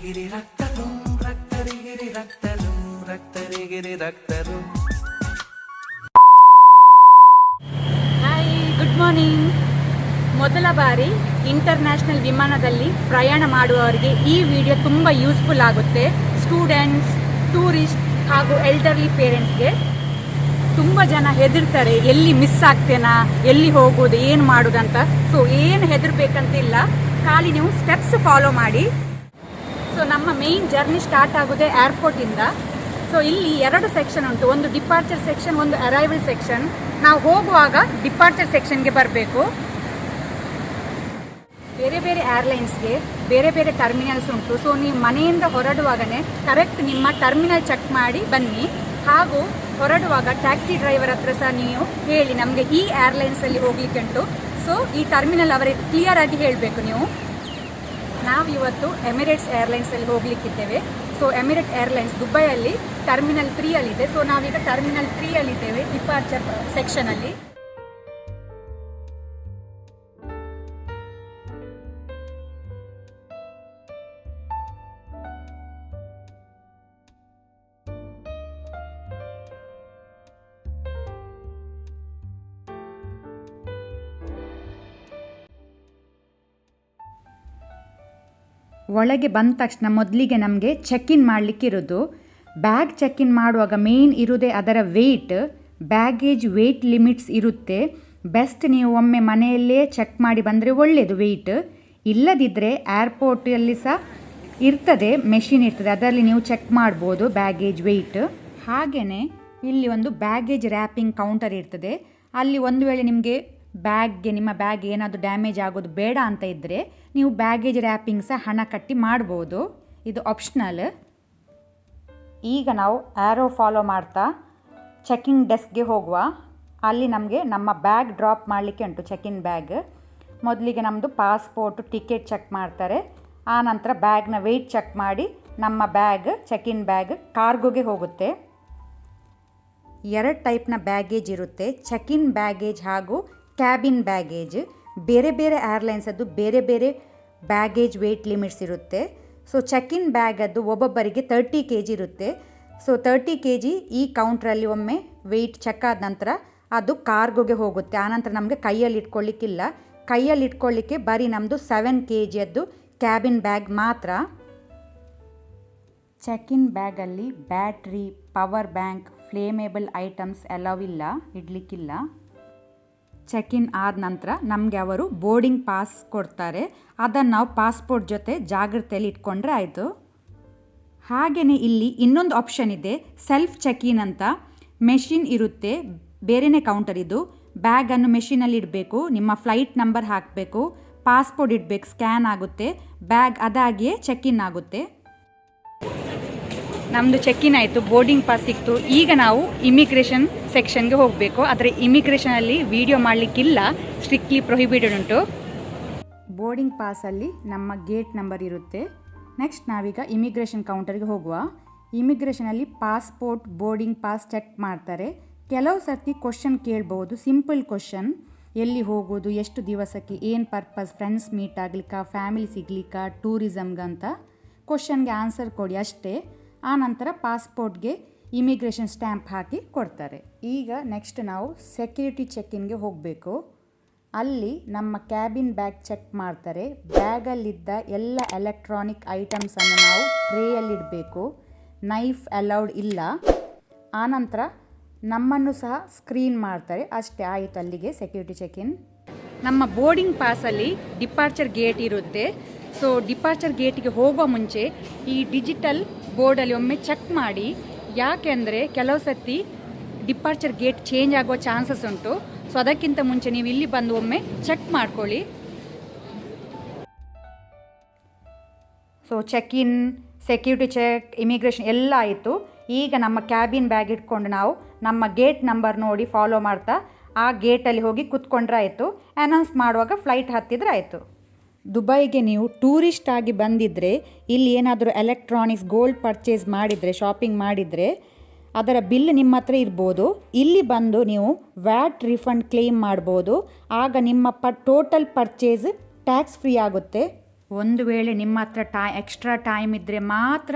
ರಕ್ತರಿಗಿರಿ ರಕ್ತರು ರಕ್ತರಿಗಿರಿ ರಕ್ತರು ರಕ್ತರಿಗಿರಿ ರಕ್ತರು. Hi, good morning. ಮೊದಲ ಬಾರಿ ಇಂಟರ್ನ್ಯಾಷನಲ್ ವಿಮಾನದಲ್ಲಿ ಪ್ರಯಾಣ ಮಾಡುವವರಿಗೆ ಈ ವಿಡಿಯೋ ತುಂಬ ಯೂಸ್ಫುಲ್ ಆಗುತ್ತೆ. ಸ್ಟೂಡೆಂಟ್ಸ್, ಟೂರಿಸ್ಟ್ ಹಾಗೂ ಎಲ್ಡರ್ಲಿ ಪೇರೆಂಟ್ಸ್ಗೆ. ತುಂಬ ಜನ ಹೆದರ್ತಾರೆ, ಎಲ್ಲಿ ಮಿಸ್ ಆಗ್ತೇನಾ, ಎಲ್ಲಿ ಹೋಗೋದು, ಏನು ಮಾಡೋದಂತ. ಸೊ ಏನು ಹೆದರ್ಬೇಕಂತಿಲ್ಲ, ಖಾಲಿ ನೀವು ಸ್ಟೆಪ್ಸ್ ಫಾಲೋ ಮಾಡಿ. ಸೊ ನಮ್ಮ ಮೇಯ್ನ್ ಜರ್ನಿ ಸ್ಟಾರ್ಟ್ ಆಗೋದೇ ಏರ್ಪೋರ್ಟಿಂದ. ಸೊ ಇಲ್ಲಿ 2 ಸೆಕ್ಷನ್ ಉಂಟು, ಒಂದು ಡಿಪಾರ್ಚರ್ ಸೆಕ್ಷನ್, ಒಂದು ಅರೈವಲ್ ಸೆಕ್ಷನ್. ನಾವು ಹೋಗುವಾಗ ಡಿಪಾರ್ಚರ್ ಸೆಕ್ಷನ್ಗೆ ಬರಬೇಕು. ಬೇರೆ ಬೇರೆ ಏರ್ಲೈನ್ಸ್ಗೆ ಬೇರೆ ಬೇರೆ ಟರ್ಮಿನಲ್ಸ್ ಉಂಟು. ಸೊ ನೀವು ಮನೆಯಿಂದ ಹೊರಡುವಾಗನೇ ಕರೆಕ್ಟ್ ನಿಮ್ಮ ಟರ್ಮಿನಲ್ ಚೆಕ್ ಮಾಡಿ ಬನ್ನಿ. ಹಾಗೂ ಹೊರಡುವಾಗ ಟ್ಯಾಕ್ಸಿ ಡ್ರೈವರ್ ಹತ್ರ ಸಹ ನೀವು ಹೇಳಿ, ನಮಗೆ ಈ ಏರ್ಲೈನ್ಸಲ್ಲಿ ಹೋಗ್ಲಿಕ್ಕೆ ಉಂಟು. ಸೊ ಈ ಟರ್ಮಿನಲ್ ಅವರಿಗೆ ಕ್ಲಿಯರ್ ಆಗಿ ಹೇಳಬೇಕು ನೀವು. ನಾವು ಇವತ್ತು ಎಮಿರೇಟ್ಸ್ ಏರ್ಲೈನ್ಸಲ್ಲಿ ಹೋಗ್ಲಿಕ್ಕಿದ್ದೇವೆ. ಸೊ ಎಮಿರೇಟ್ ಏರ್ಲೈನ್ಸ್ ದುಬೈಯಲ್ಲಿ ಟರ್ಮಿನಲ್ 3 ಅಲ್ಲಿದೆ. ಸೊ ನಾವೀಗ ಟರ್ಮಿನಲ್ 3 ಅಲ್ಲಿದ್ದೇವೆ, ಡಿಪಾರ್ಚರ್ ಸೆಕ್ಷನಲ್ಲಿ. ಒಳಗೆ ಬಂದ ತಕ್ಷಣ ಮೊದಲಿಗೆ ನಮಗೆ ಚೆಕ್ ಇನ್ ಮಾಡಲಿಕ್ಕಿರೋದು. ಬ್ಯಾಗ್ ಚೆಕ್ ಇನ್ ಮಾಡುವಾಗ ಮೇನ್ ಇರೋದೇ ಅದರ ವೆಯ್ಟ್. ಬ್ಯಾಗೇಜ್ ವೆಯ್ಟ್ ಲಿಮಿಟ್ಸ್ ಇರುತ್ತೆ. ಬೆಸ್ಟ್ ನೀವು ಒಮ್ಮೆ ಮನೆಯಲ್ಲೇ ಚೆಕ್ ಮಾಡಿ ಬಂದರೆ ಒಳ್ಳೆಯದು ವೆಯ್ಟ್. ಇಲ್ಲದಿದ್ದರೆ ಏರ್ಪೋರ್ಟಲ್ಲಿ ಸಹ ಇರ್ತದೆ, ಮೆಷಿನ್ ಇರ್ತದೆ, ಅದರಲ್ಲಿ ನೀವು ಚೆಕ್ ಮಾಡ್ಬೋದು ಬ್ಯಾಗೇಜ್ ವೆಯ್ಟ್. ಹಾಗೆಯೇ ಇಲ್ಲಿ ಒಂದು ಬ್ಯಾಗೇಜ್ ರ್ಯಾಪಿಂಗ್ ಕೌಂಟರ್ ಇರ್ತದೆ. ಅಲ್ಲಿ ಒಂದು ವೇಳೆ ನಿಮಗೆ ನಿಮ್ಮ ಬ್ಯಾಗ್ ಏನಾದರೂ ಡ್ಯಾಮೇಜ್ ಆಗೋದು ಬೇಡ ಅಂತ ಇದ್ದರೆ ನೀವು ಬ್ಯಾಗೇಜ್ ರ್ಯಾಪಿಂಗ್ ಸಹ ಹಣ ಕಟ್ಟಿ ಮಾಡ್ಬೋದು, ಇದು ಆಪ್ಷನಲ್. ಈಗ ನಾವು ಆ್ಯರೋ ಫಾಲೋ ಮಾಡ್ತಾ ಚೆಕಿಂಗ್ ಡೆಸ್ಕ್ಗೆ ಹೋಗುವ. ಅಲ್ಲಿ ನಮಗೆ ನಮ್ಮ ಬ್ಯಾಗ್ ಡ್ರಾಪ್ ಮಾಡಲಿಕ್ಕೆ ಉಂಟು, ಚೆಕಿನ್ ಬ್ಯಾಗ್. ಮೊದಲಿಗೆ ನಮ್ಮದು ಪಾಸ್ಪೋರ್ಟು, ಟಿಕೆಟ್ ಚೆಕ್ ಮಾಡ್ತಾರೆ. ಆನಂತರ ಬ್ಯಾಗ್ನ ವೆಯ್ಟ್ ಚೆಕ್ ಮಾಡಿ ನಮ್ಮ ಬ್ಯಾಗ್, ಚೆಕಿನ್ ಬ್ಯಾಗ್ ಕಾರ್ಗೋಗೆ ಹೋಗುತ್ತೆ. 2 ಟೈಪ್ನ ಬ್ಯಾಗೇಜ್ ಇರುತ್ತೆ, ಚೆಕಿನ್ ಬ್ಯಾಗೇಜ್ ಹಾಗೂ ಕ್ಯಾಬಿನ್ ಬ್ಯಾಗೇಜ್. ಬೇರೆ ಬೇರೆ ಏರ್ಲೈನ್ಸದ್ದು ಬೇರೆ ಬೇರೆ ಬ್ಯಾಗೇಜ್ ವೆಯ್ಟ್ ಲಿಮಿಟ್ಸ್ ಇರುತ್ತೆ. ಸೊ ಚೆಕಿನ್ ಬ್ಯಾಗದ್ದು ಒಬ್ಬೊಬ್ಬರಿಗೆ 30 kg ಇರುತ್ತೆ. ಸೊ 30 kg ಈ ಕೌಂಟ್ರಲ್ಲಿ ಒಮ್ಮೆ ವೆಯ್ಟ್ ಚೆಕ್ ಆದ ನಂತರ ಅದು ಕಾರ್ಗೋಗೆ ಹೋಗುತ್ತೆ. ಆನಂತರ ನಮಗೆ ಕೈಯಲ್ಲಿ ಇಟ್ಕೊಳ್ಳಿಕ್ಕಿಲ್ಲ. ಕೈಯಲ್ಲಿ ಇಟ್ಕೊಳ್ಳಿಕ್ಕೆ ಬರೀ ನಮ್ಮದು 7 kgಯದ್ದು ಕ್ಯಾಬಿನ್ ಬ್ಯಾಗ್ ಮಾತ್ರ. ಚೆಕಿನ್ ಬ್ಯಾಗಲ್ಲಿ battery, power bank, flammable items ಎಲ್ಲವಿಲ್ಲ, ಇಡಲಿಕ್ಕಿಲ್ಲ. ಚೆಕಿನ್ ಆದ ನಂತರ ನಮಗೆ ಅವರು ಬೋರ್ಡಿಂಗ್ ಪಾಸ್ ಕೊಡ್ತಾರೆ. ಅದನ್ನು ನಾವು ಪಾಸ್ಪೋರ್ಟ್ ಜೊತೆ ಜಾಗ್ರತೆಯಲ್ಲಿ ಇಟ್ಕೊಂಡ್ರೆ ಆಯಿತು. ಹಾಗೆಯೇ ಇಲ್ಲಿ ಇನ್ನೊಂದು ಆಪ್ಷನ್ ಇದೆ, ಸೆಲ್ಫ್ ಚೆಕಿನ್ ಅಂತ. ಮೆಷಿನ್ ಇರುತ್ತೆ, ಬೇರೆಯೇ ಕೌಂಟರ್ ಇದು. ಬ್ಯಾಗನ್ನು ಮೆಷಿನಲ್ಲಿ ಇಡಬೇಕು, ನಿಮ್ಮ ಫ್ಲೈಟ್ ನಂಬರ್ ಹಾಕಬೇಕು, ಪಾಸ್ಪೋರ್ಟ್ ಇಡಬೇಕು, ಸ್ಕ್ಯಾನ್ ಆಗುತ್ತೆ, ಬ್ಯಾಗ್ ಅದಾಗಿಯೇ ಚೆಕಿನ್ ಆಗುತ್ತೆ. ನಮ್ಮದು ಚೆಕಿನ್ ಆಯಿತು, ಬೋರ್ಡಿಂಗ್ ಪಾಸ್ ಸಿಕ್ತು. ಈಗ ನಾವು ಇಮಿಗ್ರೇಷನ್ ಸೆಕ್ಷನ್ಗೆ ಹೋಗಬೇಕು. ಆದರೆ ಇಮಿಗ್ರೇಷನಲ್ಲಿ ವಿಡಿಯೋ ಮಾಡಲಿಕ್ಕಿಲ್ಲ, ಸ್ಟ್ರಿಕ್ಟ್ಲಿ ಪ್ರೊಹಿಬಿಟೆಡ್ ಉಂಟು. ಬೋರ್ಡಿಂಗ್ ಪಾಸಲ್ಲಿ ನಮ್ಮ ಗೇಟ್ ನಂಬರ್ ಇರುತ್ತೆ. ನೆಕ್ಸ್ಟ್ ನಾವೀಗ ಇಮಿಗ್ರೇಷನ್ ಕೌಂಟರ್ಗೆ ಹೋಗುವ. ಇಮಿಗ್ರೇಷನಲ್ಲಿ ಪಾಸ್ಪೋರ್ಟ್, ಬೋರ್ಡಿಂಗ್ ಪಾಸ್ ಚೆಕ್ ಮಾಡ್ತಾರೆ. ಕೆಲವು ಸರ್ತಿ ಕ್ವಶನ್ ಕೇಳ್ಬೋದು, ಸಿಂಪಲ್ ಕ್ವಶನ್. ಎಲ್ಲಿ ಹೋಗೋದು, ಎಷ್ಟು ದಿವಸಕ್ಕೆ, ಏನು ಪರ್ಪಸ್, ಫ್ರೆಂಡ್ಸ್ ಮೀಟ್ ಆಗಲಿಕ್ಕ, ಫ್ಯಾಮಿಲಿ ಸಿಗ್ಲಿಕ್ಕ, ಟೂರಿಸಮ್ಗಂತ. ಕ್ವಶನ್ಗೆ ಆನ್ಸರ್ ಕೊಡಿ ಅಷ್ಟೇ. ಆನಂತರ ಪಾಸ್ಪೋರ್ಟ್ಗೆ ಇಮಿಗ್ರೇಷನ್ ಸ್ಟ್ಯಾಂಪ್ ಹಾಕಿ ಕೊಡ್ತಾರೆ. ಈಗ ನೆಕ್ಸ್ಟ್ ನಾವು ಸೆಕ್ಯೂರಿಟಿ ಚೆಕ್ಇನ್ಗೆ ಹೋಗಬೇಕು. ಅಲ್ಲಿ ನಮ್ಮ ಕ್ಯಾಬಿನ್ ಬ್ಯಾಗ್ ಚೆಕ್ ಮಾಡ್ತಾರೆ. ಬ್ಯಾಗಲ್ಲಿದ್ದ ಎಲ್ಲ ಎಲೆಕ್ಟ್ರಾನಿಕ್ ಐಟಮ್ಸನ್ನು ನಾವು ಟ್ರೇಯಲ್ಲಿಡಬೇಕು. ನೈಫ್ ಅಲೌಡ್ ಇಲ್ಲ. ಆನಂತರ ನಮ್ಮನ್ನು ಸಹ ಸ್ಕ್ರೀನ್ ಮಾಡ್ತಾರೆ, ಅಷ್ಟೇ ಆಯಿತು ಅಲ್ಲಿಗೆ ಸೆಕ್ಯೂರಿಟಿ ಚೆಕ್ಇನ್. ನಮ್ಮ ಬೋರ್ಡಿಂಗ್ ಪಾಸಲ್ಲಿ ಡಿಪಾರ್ಚರ್ ಗೇಟ್ ಇರುತ್ತೆ. ಸೊ ಡಿಪಾರ್ಚರ್ ಗೇಟಿಗೆ ಹೋಗುವ ಮುಂಚೆ ಈ ಡಿಜಿಟಲ್ ಬೋರ್ಡಲ್ಲಿ ಒಮ್ಮೆ ಚೆಕ್ ಮಾಡಿ. ಯಾಕೆಂದರೆ ಕೆಲವು ಸರ್ತಿ ಡಿಪಾರ್ಚರ್ ಗೇಟ್ ಚೇಂಜ್ ಆಗುವ ಚಾನ್ಸಸ್ ಉಂಟು. ಸೊ ಅದಕ್ಕಿಂತ ಮುಂಚೆ ನೀವು ಇಲ್ಲಿ ಬಂದು ಒಮ್ಮೆ ಚೆಕ್ ಮಾಡ್ಕೊಳ್ಳಿ. ಸೊ ಚೆಕ್-ಇನ್, ಸೆಕ್ಯೂರಿಟಿ ಚೆಕ್, ಇಮಿಗ್ರೇಷನ್ ಎಲ್ಲ ಆಯಿತು. ಈಗ ನಮ್ಮ ಕ್ಯಾಬಿನ್ ಬ್ಯಾಗ್ ಇಟ್ಕೊಂಡು ನಾವು ನಮ್ಮ ಗೇಟ್ ನಂಬರ್ ನೋಡಿ ಫಾಲೋ ಮಾಡ್ತಾ ಆ ಗೇಟಲ್ಲಿ ಹೋಗಿ ಕೂತ್ಕೊಂಡ್ರೆ ಆಯಿತು. ಅನೌನ್ಸ್ ಮಾಡುವಾಗ ಫ್ಲೈಟ್ ಹತ್ತಿದ್ರೆ ಆಯಿತು. ದುಬೈಗೆ ನೀವು ಟೂರಿಸ್ಟ್ ಆಗಿ ಬಂದಿದ್ದರೆ ಇಲ್ಲಿ ಏನಾದರೂ ಎಲೆಕ್ಟ್ರಾನಿಕ್ಸ್, ಗೋಲ್ಡ್ ಪರ್ಚೇಸ್ ಮಾಡಿದರೆ, ಶಾಪಿಂಗ್ ಮಾಡಿದರೆ ಅದರ ಬಿಲ್ ನಿಮ್ಮ ಹತ್ರ ಇರ್ಬೋದು. ಇಲ್ಲಿ ಬಂದು ನೀವು ವ್ಯಾಟ್ ರಿಫಂಡ್ ಕ್ಲೇಮ್ ಮಾಡ್ಬೋದು. ಆಗ ನಿಮ್ಮ ಟೋಟಲ್ ಪರ್ಚೇಸ್ ಟ್ಯಾಕ್ಸ್ ಫ್ರೀ ಆಗುತ್ತೆ. ಒಂದು ವೇಳೆ ನಿಮ್ಮ ಹತ್ರ ಎಕ್ಸ್ಟ್ರಾ ಟೈಮ್ ಇದ್ದರೆ ಮಾತ್ರ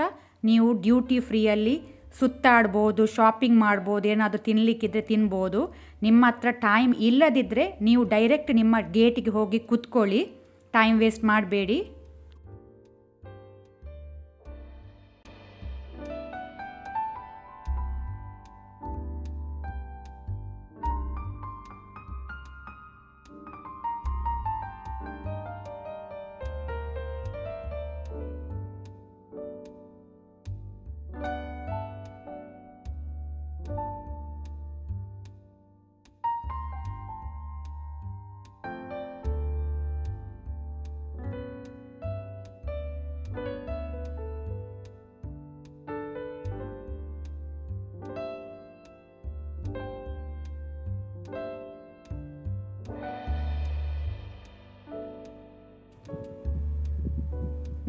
ನೀವು ಡ್ಯೂಟಿ ಫ್ರೀಯಲ್ಲಿ ಸುತ್ತಾಡ್ಬೋದು, ಶಾಪಿಂಗ್ ಮಾಡ್ಬೋದು, ಏನಾದರೂ ತಿನ್ನಲಿಕ್ಕಿದ್ರೆ ತಿನ್ಬೋದು. ನಿಮ್ಮ ಹತ್ರ ಟೈಮ್ ಇಲ್ಲದಿದ್ದರೆ ನೀವು ಡೈರೆಕ್ಟ್ ನಿಮ್ಮ ಗೇಟಿಗೆ ಹೋಗಿ ಕೂತ್ಕೊಳ್ಳಿ, ಟೈಮ್ ವೇಸ್ಟ್ ಮಾಡಬೇಡಿ.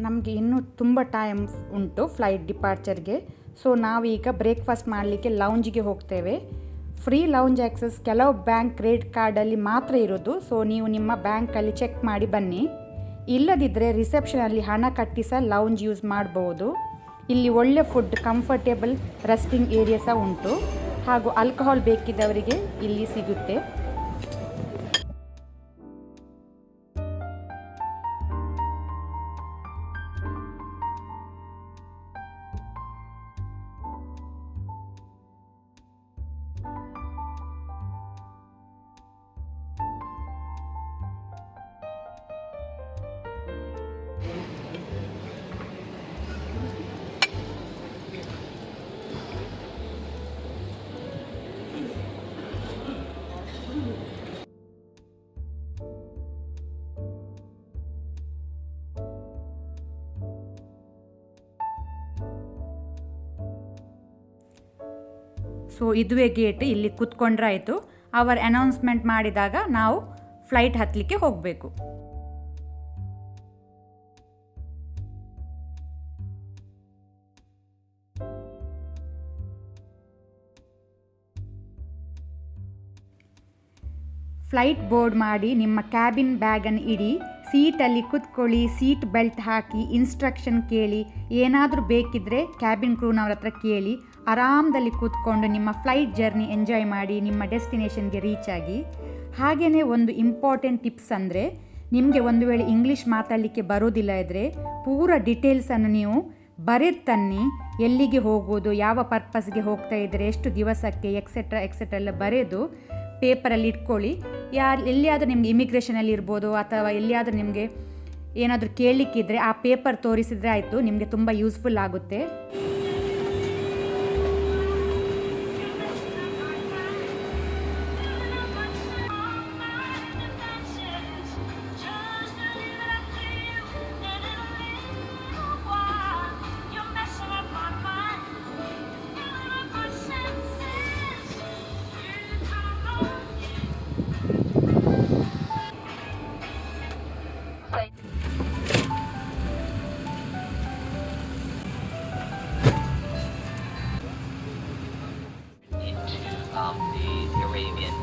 ನಮಗೆ ಇನ್ನೂ ತುಂಬ ಟೈಮ್ ಉಂಟು ಫ್ಲೈಟ್ ಡಿಪಾರ್ಚರ್ಗೆ. ಸೊ ನಾವೀಗ ಬ್ರೇಕ್ಫಾಸ್ಟ್ ಮಾಡಲಿಕ್ಕೆ ಲೌಂಜಿಗೆ ಹೋಗ್ತೇವೆ. ಫ್ರೀ ಲೌಂಜ್ ಆಕ್ಸೆಸ್ ಕೆಲವು ಬ್ಯಾಂಕ್ ಕ್ರೆಡಿಟ್ ಕಾರ್ಡಲ್ಲಿ ಮಾತ್ರ ಇರೋದು. ಸೊ ನೀವು ನಿಮ್ಮ ಬ್ಯಾಂಕಲ್ಲಿ ಚೆಕ್ ಮಾಡಿ ಬನ್ನಿ. ಇಲ್ಲದಿದ್ದರೆ ರಿಸೆಪ್ಷನಲ್ಲಿ ಹಣ ಕಟ್ಟಿ ಸಹ ಲೌಂಜ್ ಯೂಸ್ ಮಾಡ್ಬೋದು. ಇಲ್ಲಿ ಒಳ್ಳೆ ಫುಡ್, ಕಂಫರ್ಟೇಬಲ್ ರೆಸ್ಟಿಂಗ್ ಏರಿಯಾ ಸಹ ಉಂಟು. ಹಾಗೂ ಆಲ್ಕೋಹಾಲ್ ಬೇಕಿದ್ದವರಿಗೆ ಇಲ್ಲಿ ಸಿಗುತ್ತೆ. ಸೊ ಇದುವೇ ಗೇಟ್, ಇಲ್ಲಿ ಕೂತ್ಕೊಂಡ್ರೆ ಆಯಿತು. ಅವರು ಅನೌನ್ಸ್ಮೆಂಟ್ ಮಾಡಿದಾಗ ನಾವು ಫ್ಲೈಟ್ ಹತ್ತಲಿಕ್ಕೆ ಹೋಗಬೇಕು. ಫ್ಲೈಟ್ ಬೋರ್ಡ್ ಮಾಡಿ ನಿಮ್ಮ ಕ್ಯಾಬಿನ್ ಬ್ಯಾಗನ್ನು ಇಡಿ, ಸೀಟಲ್ಲಿ ಕೂತ್ಕೊಳ್ಳಿ, ಸೀಟ್ ಬೆಲ್ಟ್ ಹಾಕಿ, ಇನ್ಸ್ಟ್ರಕ್ಷನ್ ಕೇಳಿ, ಏನಾದರೂ ಬೇಕಿದ್ದರೆ ಕ್ಯಾಬಿನ್ ಕ್ರೂನವ್ರ ಹತ್ರ ಕೇಳಿ, ಆರಾಮದಲ್ಲಿ ಕೂತ್ಕೊಂಡು ನಿಮ್ಮ ಫ್ಲೈಟ್ ಜರ್ನಿ ಎಂಜಾಯ್ ಮಾಡಿ ನಿಮ್ಮ ಡೆಸ್ಟಿನೇಷನ್ಗೆ ರೀಚ್ ಆಗಿ. ಹಾಗೆಯೇ ಒಂದು ಇಂಪಾರ್ಟೆಂಟ್ ಟಿಪ್ಸ್ ಅಂದರೆ, ನಿಮಗೆ ಒಂದು ವೇಳೆ ಇಂಗ್ಲೀಷ್ ಮಾತಾಡಲಿಕ್ಕೆ ಬರೋದಿಲ್ಲ ಇದ್ದರೆ ಪೂರ ಡೀಟೇಲ್ಸನ್ನು ನೀವು ಬರೆದು ತನ್ನಿ. ಎಲ್ಲಿಗೆ ಹೋಗೋದು, ಯಾವ ಪರ್ಪಸ್ಗೆ ಹೋಗ್ತಾ ಇದ್ದರೆ, ಎಷ್ಟು ದಿವಸಕ್ಕೆ, ಎಕ್ಸೆಟ್ರಾ ಎಲ್ಲ ಬರೆದು ಪೇಪರಲ್ಲಿ ಇಟ್ಕೊಳ್ಳಿ. ಎಲ್ಲಿಯಾದರೂ ನಿಮಗೆ ಇಮಿಗ್ರೇಷನಲ್ಲಿ ಇರ್ಬೋದು ಅಥವಾ ಎಲ್ಲಿಯಾದರೂ ನಿಮಗೆ ಏನಾದರೂ ಕೇಳಲಿಕ್ಕಿದ್ರೆ ಆ ಪೇಪರ್ ತೋರಿಸಿದರೆ ಆಯಿತು, ನಿಮಗೆ ತುಂಬ ಯೂಸ್ಫುಲ್ ಆಗುತ್ತೆ. the Arabian.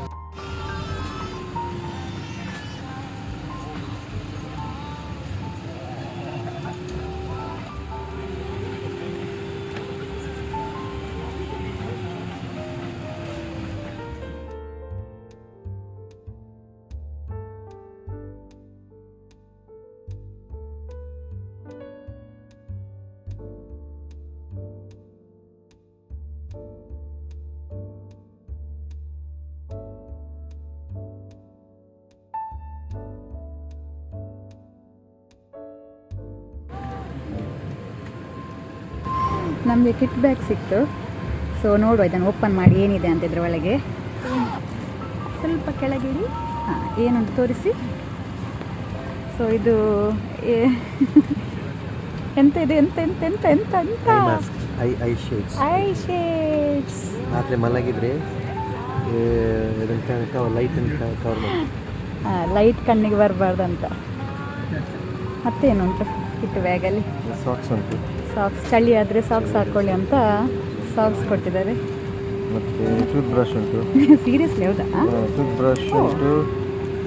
ನಮಗೆ ಕಿಟ್ ಬ್ಯಾಗ್ ಸಿಕ್ತು. ಸೊ ನೋಡುವ, ಇದನ್ನು ಓಪನ್ ಮಾಡಿ ಏನಿದೆ ಅಂತ ಇದ್ರ ಒಳಗೆ. ಸ್ವಲ್ಪ ಕೆಳಗಿಡಿ. ಹಾಂ, ಏನಂತ ತೋರಿಸಿ. ಸೊ ಇದು ಎಂತ ಇದೆ, ಎಂತ ಎಂತ ಎಂತ ಎಂತ ಎಂತ ಐ ಶೇಡ್ಸ್. I shades. ರಾತ್ರಿ ಮಲಗಿದ್ರೆ ಲೈಟ್ ಕವರ್ ಮಾಡಿ. ಲೈಟ್ ಕಣ್ಣಿಗೆ ಬರಬಾರ್ದಂತ. ಮತ್ತೇನುಂಟು ಕಿಟ್ ಬ್ಯಾಗಲ್ಲಿ? ಸಾಕ್ಸ್ ಉಂಟು. ಸಾಕ್ಸ್, ಚಳಿ ಆದರೆ ಸಾಕ್ಸ್ ಹಾಕ್ಕೊಳ್ಳಿ ಅಂತ ಸಾಕ್ಸ್ ಕೊಟ್ಟಿದ್ದಾರೆ. ಮತ್ತು ಟೂತ್ ಬ್ರಷ್ ಉಂಟು. ಸೀರಿಯಸ್ಲಿ? ಹೌದಾ? ಟೂತ್ ಬ್ರಷ್ ಉಂಟು.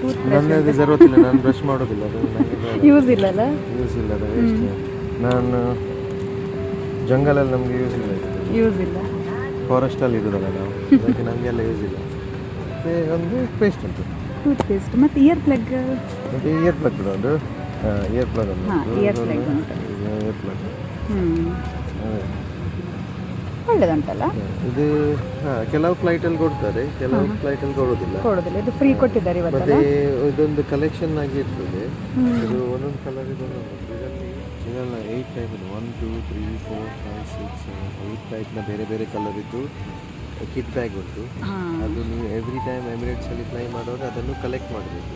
ಟೂತ್ ನನಗೆ ಜರುರತ್ತಿಲ್ಲ, ನಾನು ಬ್ರಷ್ ಮಾಡೋದಿಲ್ಲ, ಅದು ನನಗೆ ಯೂಸ್ ಇಲ್ಲಲ್ಲ. ಯೂಸ್ ಇಲ್ಲ, ಅದು ವೇಸ್ಟ್. ನಾನು ಜಂಗಲಲ್ಲಿ ನಮಗೆ ಯೂಸ್ ಇಲ್ಲ, ಯೂಸ್ ಇಲ್ಲ, ಫಾರೆಸ್ಟಲ್ಲಿ ಇರೋದಲ್ಲ ನಾವು, ಅದಕ್ಕೆ ನಮಗೆಲ್ಲ ಯೂಸ್ ಇಲ್ಲ. ಮತ್ತು ಒಂದು ಪೇಸ್ಟ್ ಉಂಟು, ಟೂತ್ ಪೇಸ್ಟ್ ಮತ್ತು ಇಯರ್ ಪ್ಲಗ್. ಮತ್ತು ಇಯರ್ ಪ್ಲಗ್ ಒಂದು ಇಯರ್ ಪ್ಲಗ್ ಒಂದು ಇಯರ್ ಪ್ಲಗ್ ಉಂಟು. ಇಯರ್ ಪ್ಲಗ್ ಒಳ್ಳೆದುಂಟಲ್ಲ ಇದು. ಕೆಲವು ಫ್ಲೈಟಲ್ಲಿ ಕೊಡ್ತಾರೆ, ಕೆಲವು ಫ್ಲೈಟಲ್ಲಿ ಕೊಡೋದಿಲ್ಲ. ಇದು ಫ್ರೀ ಕೊಟ್ಟಿದ್ದಾರೆ ಮತ್ತೆ ಇದೊಂದು ಕಲೆಕ್ಷನ್ ಆಗಿ ಇರ್ತದೆ. ಇದು ಒಂದೊಂದು ಕಲರ್ ಇದೆಲ್ಲ 8 ಟೈಪ್ ಇದೆ. 1 2 3 4 5 6 7 8 ಟೈಪ್ನ ಬೇರೆ ಬೇರೆ ಕಲರ್ ಇದ್ದು ಕಿಟ್ ಬ್ಯಾಗ್ ಉಂಟು. ಅದು ನೀವು ಎವ್ರಿ ಟೈಮ್ ಎಮಿರೇಟ್ಸಲ್ಲಿ ಫ್ಲೈ ಮಾಡುವಾಗ ಅದನ್ನು ಕಲೆಕ್ಟ್ ಮಾಡಬೇಕು.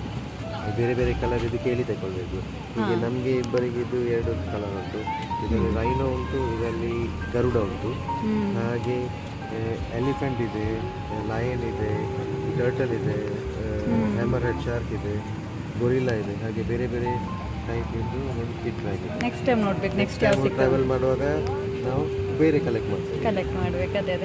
ಬೇರೆ ಬೇರೆ ಕಲರ್ ಇದು ಕೇಳಿ ತಗೊಳ್ಬೇಕು. ಹೀಗೆ ನಮಗೆ ಇಬ್ಬರಿಗೆ ಇದು 2 ಕಲರ್ ಉಂಟು. ಇದರಲ್ಲಿ ರೈನೋ ಉಂಟು, ಇದರಲ್ಲಿ ಗರುಡ ಉಂಟು, ಹಾಗೆ ಎಲಿಫೆಂಟ್ ಇದೆ, ಲಯನ್ ಇದೆ, ಟರ್ಟಲ್ ಇದೆ, ಹ್ಯಾಮರ್ ಹೆಡ್ ಶಾರ್ಕ್ ಇದೆ, ಗೊರಿಲ್ಲಾ ಇದೆ. ಹಾಗೆ ಬೇರೆ ಬೇರೆ ಟೈಪ್ ಇದ್ದು ಒಂದು ಕಿಟ್ ಬ್ಯಾಗ್ ಇದೆ. ನೆಕ್ಸ್ಟ್ ಟೈಮ್ ನೋಡ್ಬೇಕು. ನೆಕ್ಸ್ಟ್ ಟೈಮ್ ಟ್ರಾವೆಲ್ ಮಾಡುವಾಗ ನಾವು ಬೇರೆ ಕಲೆಕ್ಟ್ ಮಾಡಬೇಕು. ಅದೇ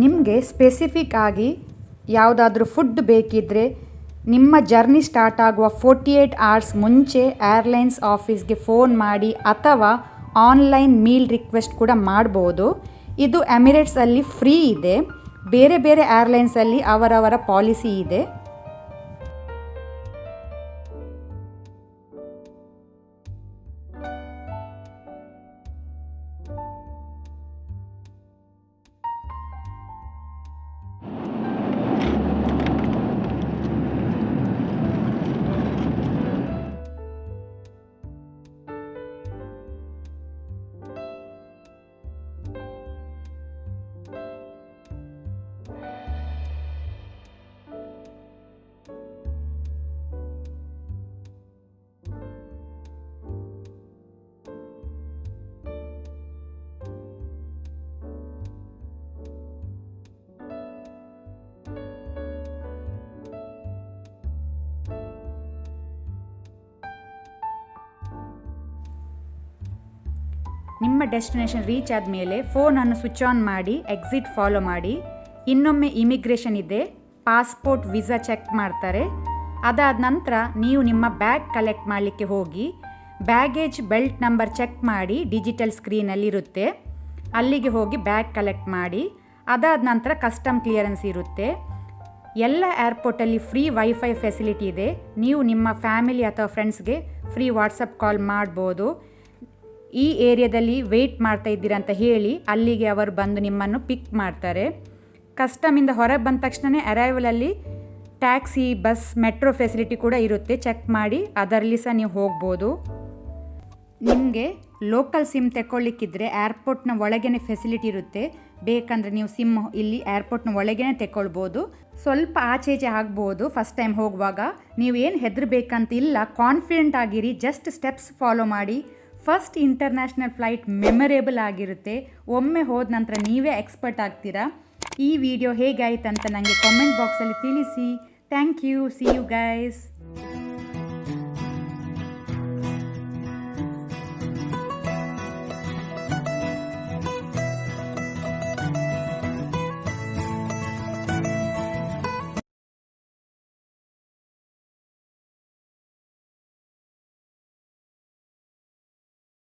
ನಿಮಗೆ ಸ್ಪೆಸಿಫಿಕ್ ಆಗಿ ಯಾವುದಾದ್ರೂ ಫುಡ್ ಬೇಕಿದ್ದರೆ ನಿಮ್ಮ ಜರ್ನಿ ಸ್ಟಾರ್ಟ್ ಆಗುವ 48 hours ಮುಂಚೆ ಏರ್ಲೈನ್ಸ್ ಆಫೀಸ್ಗೆ ಫೋನ್ ಮಾಡಿ ಅಥವಾ ಆನ್ಲೈನ್ ಮೀಲ್ ರಿಕ್ವೆಸ್ಟ್ ಕೂಡ ಮಾಡ್ಬೋದು. ಇದು ಎಮಿರೇಟ್ಸಲ್ಲಿ ಫ್ರೀ ಇದೆ. ಬೇರೆ ಬೇರೆ ಏರ್ಲೈನ್ಸಲ್ಲಿ ಅವರವರ ಪಾಲಿಸಿ ಇದೆ. ನಿಮ್ಮ ಡೆಸ್ಟಿನೇಷನ್ ರೀಚ್ ಆದಮೇಲೆ ಫೋನನ್ನು ಸ್ವಿಚ್ ಆನ್ ಮಾಡಿ ಎಕ್ಸಿಟ್ ಫಾಲೋ ಮಾಡಿ. ಇನ್ನೊಮ್ಮೆ ಇಮಿಗ್ರೇಷನ್ ಇದೆ, ಪಾಸ್ಪೋರ್ಟ್ ವೀಸಾ ಚೆಕ್ ಮಾಡ್ತಾರೆ. ಅದಾದ ನಂತರ ನೀವು ನಿಮ್ಮ ಬ್ಯಾಗ್ ಕಲೆಕ್ಟ್ ಮಾಡಲಿಕ್ಕೆ ಹೋಗಿ ಬ್ಯಾಗೇಜ್ ಬೆಲ್ಟ್ ನಂಬರ್ ಚೆಕ್ ಮಾಡಿ ಡಿಜಿಟಲ್ ಸ್ಕ್ರೀನಲ್ಲಿರುತ್ತೆ. ಅಲ್ಲಿಗೆ ಹೋಗಿ ಬ್ಯಾಗ್ ಕಲೆಕ್ಟ್ ಮಾಡಿ. ಅದಾದ ನಂತರ ಕಸ್ಟಮ್ ಕ್ಲಿಯರೆನ್ಸ್ ಇರುತ್ತೆ. ಎಲ್ಲ ಏರ್ಪೋರ್ಟಲ್ಲಿ ಫ್ರೀ ವೈಫೈ ಫೆಸಿಲಿಟಿ ಇದೆ. ನೀವು ನಿಮ್ಮ ಫ್ಯಾಮಿಲಿ ಅಥವಾ ಫ್ರೆಂಡ್ಸ್ಗೆ ಫ್ರೀ ವಾಟ್ಸಪ್ ಕಾಲ್ ಮಾಡ್ಬೋದು. ಈ ಏರಿಯಾದಲ್ಲಿ ವೆಯ್ಟ್ ಮಾಡ್ತಾ ಇದ್ದೀರಾ ಅಂತ ಹೇಳಿ ಅಲ್ಲಿಗೆ ಅವರು ಬಂದು ನಿಮ್ಮನ್ನು ಪಿಕ್ ಮಾಡ್ತಾರೆ. ಕಸ್ಟಮಿಂದ ಹೊರಗೆ ಬಂದ ತಕ್ಷಣವೇ ಅರೈವಲಲ್ಲಿ ಟ್ಯಾಕ್ಸಿ, ಬಸ್, ಮೆಟ್ರೋ ಫೆಸಿಲಿಟಿ ಕೂಡ ಇರುತ್ತೆ. ಚೆಕ್ ಮಾಡಿ ಅದರಲ್ಲಿ ಸಹ ನೀವು ಹೋಗ್ಬೋದು. ನಿಮಗೆ ಲೋಕಲ್ ಸಿಮ್ ತೆಕ್ಕೊಳ್ಳಿಕ್ಕಿದ್ರೆ ಏರ್ಪೋರ್ಟ್ನ ಒಳಗೇ ಫೆಸಿಲಿಟಿ ಇರುತ್ತೆ. ಬೇಕಂದರೆ ನೀವು ಸಿಮ್ ಇಲ್ಲಿ ಏರ್ಪೋರ್ಟ್ನ ಒಳಗೇ ತೆಕ್ಕೊಳ್ಬೋದು. ಸ್ವಲ್ಪ ಆಚೆ ಆಗ್ಬೋದು ಫಸ್ಟ್ ಟೈಮ್ ಹೋಗುವಾಗ. ನೀವೇನು ಹೆದರಬೇಕಂತಿಲ್ಲ, ಕಾನ್ಫಿಡೆಂಟ್ ಆಗಿರಿ. ಜಸ್ಟ್ ಸ್ಟೆಪ್ಸ್ ಫಾಲೋ ಮಾಡಿ. ಫಸ್ಟ್ ಇಂಟರ್ನ್ಯಾಷನಲ್ ಫ್ಲೈಟ್ ಮೆಮೊರೇಬಲ್ ಆಗಿರುತ್ತೆ. ಒಮ್ಮೆ ಹೋದ ನಂತರ ನೀವೇ ಎಕ್ಸ್ಪರ್ಟ್ ಆಗ್ತೀರಾ. ಈ ವಿಡಿಯೋ ಹೇಗಾಯ್ತು ಅಂತ ನನಗೆ ಕಾಮೆಂಟ್ ಬಾಕ್ಸಲ್ಲಿ ತಿಳಿಸಿ. Thank you. See you guys.